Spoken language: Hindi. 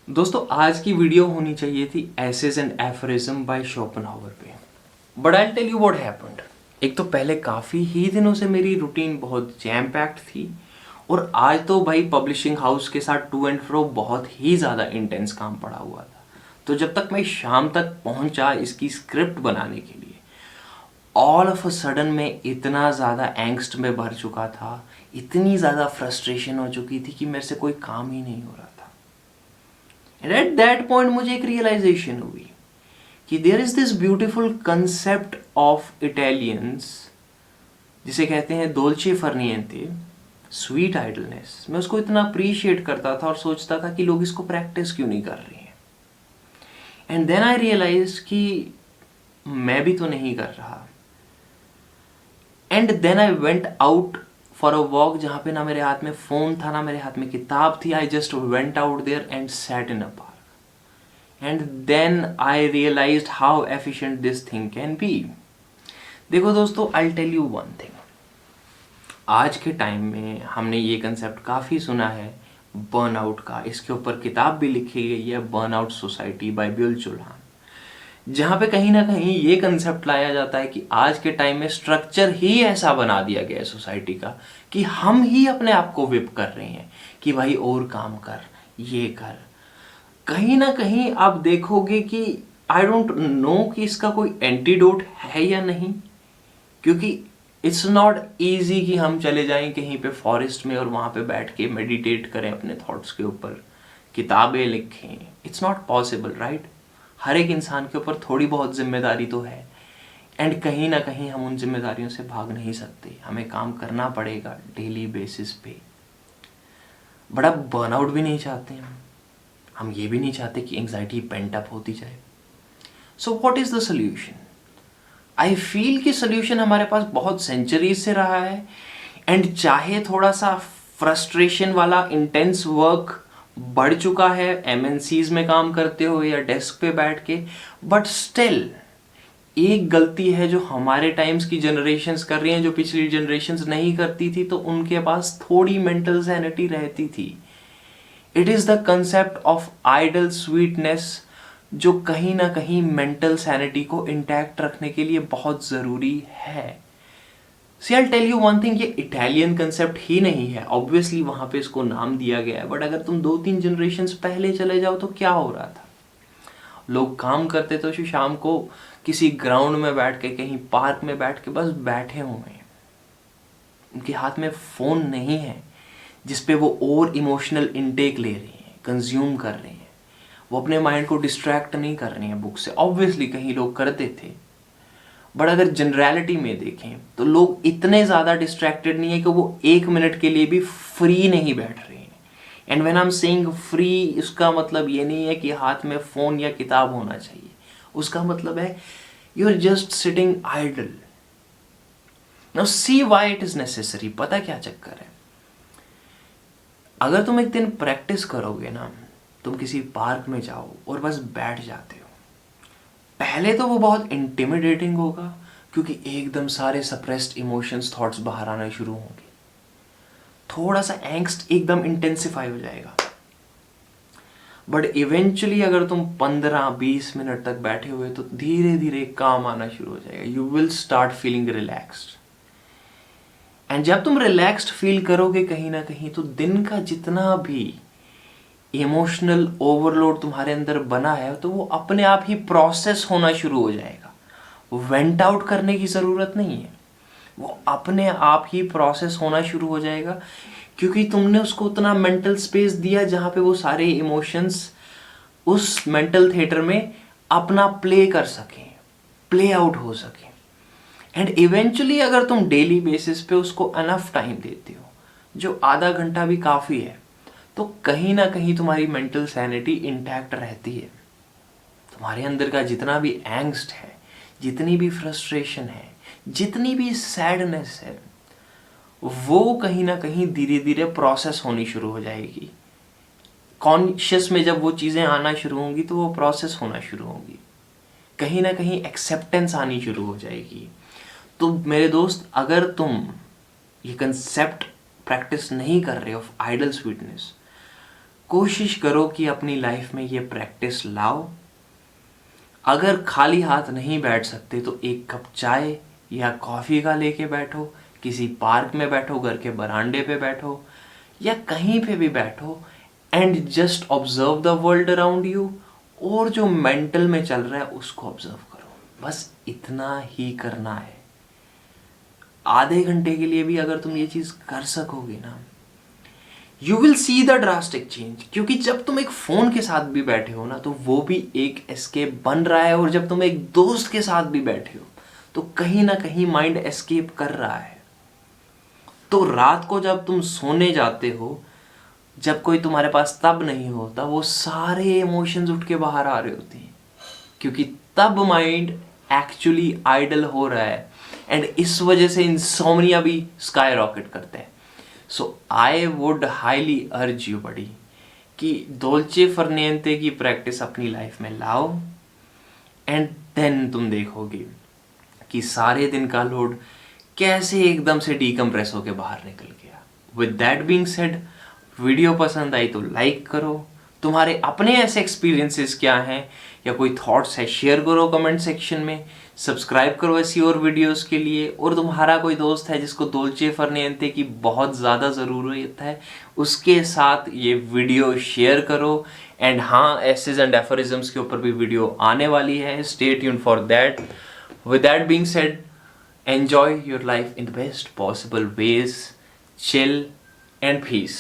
दोस्तों आज की वीडियो होनी चाहिए थी essays and aphorism by Schopenhauer पे, but I tell you what happened. एक तो पहले काफ़ी ही दिनों से मेरी रूटीन बहुत जैम पैक्ड थी, और आज तो भाई पब्लिशिंग हाउस के साथ टू एंड फ्रो बहुत ही ज़्यादा इंटेंस काम पड़ा हुआ था। तो जब तक मैं शाम तक पहुंचा इसकी स्क्रिप्ट बनाने के लिए, ऑल ऑफ अ सडन मैं इतना ज़्यादा एंग्स्ट में भर चुका था, इतनी ज़्यादा फ्रस्ट्रेशन हो चुकी थी कि मेरे से कोई काम ही नहीं हो रहा था। एंड एट दैट पॉइंट मुझे एक रियलाइजेशन हुई कि there is this beautiful concept of Italians जिसे कहते हैं दोल्चे फर्निएंते, स्वीट आइडलनेस। मैं उसको इतना अप्रिशिएट करता था और सोचता था कि लोग इसको प्रैक्टिस क्यों नहीं कर रहे हैं। एंड देन आई रियलाइज कि मैं भी तो नहीं कर रहा। And then I went out for a walk, जहाँ पे ना मेरे हाथ में फ़ोन था ना मेरे हाथ में किताब थी। I just went out there and sat in a park, and then I realised how efficient this thing can be. देखो दोस्तों, I tell you one thing. आज के टाइम में हमने ये कंसेप्ट काफ़ी सुना है बर्नआउट का। इसके ऊपर किताब भी लिखी गई है, बर्नआउट सोसाइटी बाय ब्यूल चुल्हान, जहाँ पे कहीं ना कहीं ये कंसेप्ट लाया जाता है कि आज के टाइम में स्ट्रक्चर ही ऐसा बना दिया गया है सोसाइटी का कि हम ही अपने आप को विप कर रहे हैं कि भाई और काम कर, ये कर। कहीं ना कहीं आप देखोगे कि आई डोंट नो कि इसका कोई एंटीडोट है या नहीं, क्योंकि इट्स नॉट ईजी कि हम चले जाएं कहीं पे फॉरेस्ट में और वहाँ पे बैठ के मेडिटेट करें अपने थॉट्स के ऊपर, किताबें लिखें। It's not possible, right? हर एक इंसान के ऊपर थोड़ी बहुत जिम्मेदारी तो है, एंड कहीं ना कहीं हम उन जिम्मेदारियों से भाग नहीं सकते। हमें काम करना पड़ेगा डेली बेसिस पे। बड़ा बर्नआउट भी नहीं चाहते हम ये भी नहीं चाहते कि एंग्जाइटी पेंट अप होती जाए। So what is the solution? I feel कि सोल्यूशन हमारे पास बहुत सेंचुरीज से रहा है, एंड चाहे थोड़ा सा फ्रस्ट्रेशन वाला इंटेंस वर्क बढ़ चुका है एमएनसीज में काम करते हुए या डेस्क पे बैठ के, बट स्टिल एक गलती है जो हमारे टाइम्स की जनरेशन्स कर रही हैं, जो पिछली जनरेशन्स नहीं करती थी, तो उनके पास थोड़ी मेंटल सैनिटी रहती थी। It is the concept of idle sweetness, जो कहीं ना कहीं मेंटल सैनिटी को इंटैक्ट रखने के लिए बहुत ज़रूरी है। See I tell you one thing, ये इटालियन कंसेप्ट ही नहीं है, ऑब्वियसली वहाँ पे इसको नाम दिया गया है, बट अगर तुम 2-3 जनरेशन्स पहले चले जाओ तो क्या हो रहा था? लोग काम करते तो शाम को किसी ग्राउंड में बैठ के, कहीं पार्क में बैठ के बस बैठे हुए हैं। उनके हाथ में फ़ोन नहीं है जिसपे वो और इमोशनल इनटेक ले रही हैं, कंज्यूम कर रही हैं। वो अपने माइंड को डिस्ट्रैक्ट नहीं कर रही हैं बुक से। ऑब्वियसली कहीं लोग करते थे, बट अगर जनरलिटी में देखें तो लोग इतने ज़्यादा डिस्ट्रैक्टेड नहीं है कि वो 1 मिनट के लिए भी फ्री नहीं बैठ रहे हैं। And when I am saying free, इसका मतलब ये नहीं है कि हाथ में फ़ोन या किताब होना चाहिए। उसका मतलब है you are just sitting idle. Now see why it is necessary. पता क्या चक्कर है? अगर तुम एक दिन प्रैक्टिस करोगे ना, तुम किसी पार्क में जाओ और बस बैठ जाते हो, पहले तो वो बहुत इंटिमिडेटिंग होगा, क्योंकि एकदम सारे सप्रेस्ड इमोशंस, थॉट्स बाहर आना शुरू होंगे। थोड़ा सा एंग्स्ट एकदम इंटेंसिफाई हो जाएगा, बट इवेंचुअली अगर तुम 15-20 मिनट तक बैठे हुए तो धीरे धीरे काम आना शुरू हो जाएगा। You will start feeling relaxed, and जब तुम रिलैक्स्ड फील करोगे कहीं ना कहीं, तो दिन का जितना भी इमोशनल ओवरलोड तुम्हारे अंदर बना है तो वो अपने आप ही प्रोसेस होना शुरू हो जाएगा। वेंट आउट करने की ज़रूरत नहीं है, वो अपने आप ही प्रोसेस होना शुरू हो जाएगा, क्योंकि तुमने उसको उतना मेंटल स्पेस दिया जहाँ पे वो सारे इमोशंस उस मेंटल थिएटर में अपना प्ले कर सकें, प्ले आउट हो सकें। एंड इवेंचुअली अगर तुम डेली बेसिस पे उसको अनफ टाइम देते हो, जो आधा घंटा भी काफ़ी है, तो कहीं ना कहीं तुम्हारी मेंटल सैनिटी इंटैक्ट रहती है। तुम्हारे अंदर का जितना भी एंग्स्ट है, जितनी भी फ्रस्ट्रेशन है, जितनी भी सैडनेस है, वो कहीं ना कहीं धीरे धीरे प्रोसेस होनी शुरू हो जाएगी। कॉन्शियस में जब वो चीज़ें आना शुरू होंगी तो वो प्रोसेस होना शुरू होंगी, कहीं ना कहीं एक्सेप्टेंस आनी शुरू हो जाएगी। तो मेरे दोस्त, अगर तुम ये कंसेप्ट प्रैक्टिस नहीं कर रहे हो ऑफ आइडल स्वीटनेस, कोशिश करो कि अपनी लाइफ में ये प्रैक्टिस लाओ। अगर खाली हाथ नहीं बैठ सकते तो एक कप चाय या कॉफ़ी का लेके बैठो, किसी पार्क में बैठो, घर के बरामदे पे बैठो या कहीं पे भी बैठो and just observe the world around you, और जो मेंटल में चल रहा है उसको ऑब्जर्व करो। बस इतना ही करना है। आधे घंटे के लिए भी अगर तुम ये चीज़ कर सकोगे ना, you will see the drastic change. क्योंकि जब तुम एक फ़ोन के साथ भी बैठे हो ना, तो वो भी एक एस्केप बन रहा है, और जब तुम एक दोस्त के साथ भी बैठे हो तो कहीं ना कहीं माइंड एस्केप कर रहा है। तो रात को जब तुम सोने जाते हो, जब कोई तुम्हारे पास तब नहीं होता, वो सारे इमोशंस उठ के बाहर आ रहे होते हैं, क्योंकि तब माइंड एक्चुअली आइडल हो रहा है, एंड इस वजह से इंसोम्निया भी स्काई रॉकेट करते हैं। So I would highly urge you buddy कि डोल्चे फरनिएंते की प्रैक्टिस अपनी लाइफ में लाओ, एंड देन तुम देखोगे कि सारे दिन का लोड कैसे एकदम से डीकम्प्रेस होके बाहर निकल गया। With that being said, video पसंद आई तो लाइक करो। तुम्हारे अपने ऐसे एक्सपीरियंसेस क्या हैं या कोई थॉट्स है, शेयर करो कमेंट सेक्शन में। सब्सक्राइब करो ऐसी और वीडियोस के लिए। और तुम्हारा कोई दोस्त है जिसको डोल्चे फरनिएंते की बहुत ज़्यादा ज़रूरत है, उसके साथ ये वीडियो शेयर करो। एंड हाँ, एसेज एंड एफोरिज्म्स के ऊपर भी वीडियो आने वाली है, stay tuned for that. With that being said, enjoy your life in the best possible ways, chill and peace.